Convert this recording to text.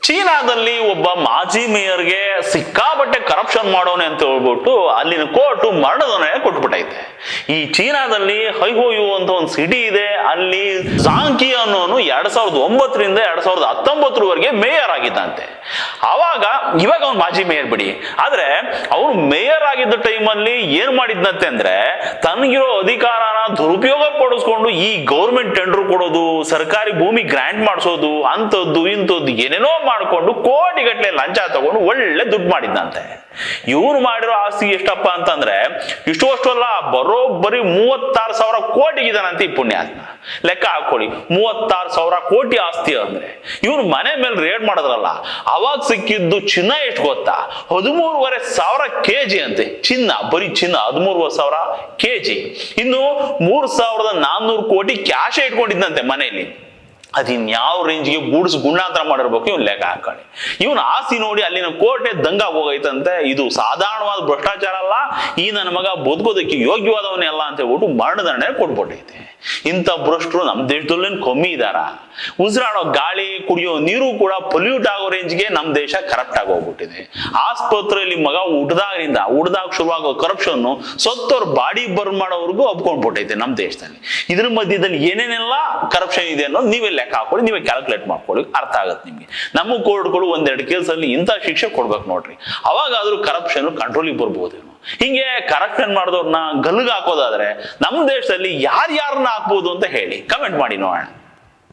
ಚೀನಾದಲ್ಲಿ ಒಬ್ಬ ಮಾಜಿ ಮೇಯರ್ಗೆ ಸಿಕ್ಕಾಬಟ್ಟೆ ಕರಪ್ಷನ್ ಮಾಡೋನೆ ಅಂತ ಹೇಳ್ಬಿಟ್ಟು ಅಲ್ಲಿನ ಕೋರ್ಟು ಮರಣದಂಡನೆ ಕೊಟ್ಬಿಟ್ಟೈತೆ. ಈ ಚೀನಾದಲ್ಲಿ ಹೈಹೋಯು ಅಂತ ಒಂದು ಸಿಟಿ ಇದೆ. ಅಲ್ಲಿ ಜಾಂಕಿ ಅನ್ನೋನು 2009ರಿಂದ 2019 ಮೇಯರ್ ಆಗಿದ್ದಂತೆ. ಇವಾಗ ಅವ್ನು ಮಾಜಿ ಮೇಯರ್ ಬಿಡಿ, ಆದ್ರೆ ಅವನು ಮೇಯರ್ ಆಗಿದ್ದ ಟೈಮಲ್ಲಿ ಏನ್ ಮಾಡಿದ್ನಂತೆ ಅಂದ್ರೆ, ತನಗಿರೋ ಅಧಿಕಾರನ ದುರುಪಯೋಗ ಪಡಿಸ್ಕೊಂಡು ಈ ಗೌರ್ಮೆಂಟ್ ಟೆಂಡರ್ ಕೊಡೋದು, ಸರ್ಕಾರಿ ಭೂಮಿ ಗ್ರಾಂಟ್ ಮಾಡಿಸೋದು, ಅಂತದ್ದು ಇಂಥದ್ದು ಏನೇನೋ ಮಾಡ್ಕೊಂಡು ಕೋಟಿಗಟ್ಟಲೆ ಲಂಚ ತಗೊಂಡು ಒಳ್ಳೆ ದುಡ್ಡು ಮಾಡಿದ್ದಂತೆ. ಇವನು ಮಾಡಿರೋ ಆಸ್ತಿ ಎಷ್ಟಪ್ಪ ಅಂತಂದ್ರೆ ಅಲ್ಲ, ಬರೋಬ್ಬರಿ 36,000 ಕೋಟಿಗಿದಾನಂತೆ ಈ ಪುಣ್ಯಾತ್ಮ. ಲೆಕ್ಕ ಹಾಕೊಳ್ಳಿ, 36,000 ಕೋಟಿ ಆಸ್ತಿ ಅಂದ್ರೆ. ಇವನು ಮನೆ ಮೇಲೆ ರೇಡ್ ಮಾಡಿದ್ರಲ್ಲ, ಅವಾಗ ಸಿಕ್ಕಿದ್ದು ಚಿನ್ನ ಎಷ್ಟು ಗೊತ್ತಾ? 13,500 ಕೆಜಿ ಅಂತೆ ಚಿನ್ನ, ಬರೀ ಚಿನ್ನ 13,500 ಕೆಜಿ. ಇನ್ನು 3,400 ಕೋಟಿ ಕ್ಯಾಶ್ ಇಟ್ಕೊಂಡಿದ್ದಂತೆ ಮನೆಯಲ್ಲಿ. ಅದಿನ್ಯಾವ ರೇಂಜ್ಗೆ ಗುಣಾಂತರ ಮಾಡಿರ್ಬೇಕು ಇವ್ನು ಲೆಕ್ಕ ಹಾಕೊಳ್ಳಿ. ಇವನ್ ಆಸ್ತಿ ನೋಡಿ ಅಲ್ಲಿನ ಕೋಟೆ ದಂಗ ಹೋಗೈತಂತೆ. ಇದು ಸಾಧಾರಣವಾದ ಭ್ರಷ್ಟಾಚಾರ ಅಲ್ಲ, ಈ ನನ್ನ ಮಗ ಬದುಕೋದಕ್ಕೆ ಯೋಗ್ಯವಾದವನೇ ಅಲ್ಲ ಅಂತ ಹೇಳ್ಬಿಟ್ಟು ಮರಣದಂಡನೆ ಕೊಟ್ಬಿಟ್ಟೈತೆ. ಇಂಥ ಭ್ರಷ್ಟರು ನಮ್ಮ ದೇಶದಲ್ಲೇನು ಕಮ್ಮಿ ಇದಾರ? ಉಸಿರಾಡೋ ಗಾಳಿ, ಕುಡಿಯೋ ನೀರು ಕೂಡ ಪೊಲ್ಯೂಟ್ ಆಗೋ ರೇಂಜ್ಗೆ ನಮ್ಮ ದೇಶ ಕರಪ್ಟ್ ಆಗಿ ಹೋಗ್ಬಿಟ್ಟಿದೆ. ಆಸ್ಪತ್ರೆಯಲ್ಲಿ ಮಗ ಹುಡ್ದಾಗ ಶುರುವಾಗೋ ಕರಪ್ಷನ್ ಸತ್ತೋರ್ ಬಾಡಿ ಬರ್ನ್ ಮಾಡೋವರೆಗೂ ಒಪ್ಕೊಂಡ್ಬಿಟ್ಟೈತೆ ನಮ್ಮ ದೇಶದಲ್ಲಿ. ಇದ್ರ ಮಧ್ಯದಲ್ಲಿ ಏನೇನೆಲ್ಲ ಕರಪ್ಷನ್ ಇದೆ ಅನ್ನೋದು ನೀವೇ ಲೆಕ್ಕ ಹಾಕೊಳ್ಳಿ, ನೀವೇ ಕ್ಯಾಲ್ಕುಲೇಟ್ ಮಾಡ್ಕೊಳ್ಳಿ, ಅರ್ಥ ಆಗತ್ತೆ ನಿಮ್ಗೆ. ನಮ್ಮ ಕೋರ್ಟ್ಗಳು 1-2 ಕೇಸಲ್ಲಿ ಇಂಥ ಶಿಕ್ಷೆ ಕೊಡ್ಬೇಕು ನೋಡ್ರಿ, ಅವಾಗಾದ್ರೂ ಕರಪ್ಷನ್ ಕಂಟ್ರೋಲಿಗೆ ಬರ್ಬೋದೇನೋ. ಹಿಂಗೆ ಕರಪ್ಷನ್ ಮಾಡಿದವ್ರನ್ನ ಗಲ್ಗೆ ಹಾಕೋದಾದ್ರೆ ನಮ್ಮ ದೇಶದಲ್ಲಿ ಯಾರ್ಯಾರನ್ನ ಹಾಕ್ಬೋದು ಅಂತ ಹೇಳಿ ಕಮೆಂಟ್ ಮಾಡಿ ನೋಡೋಣ.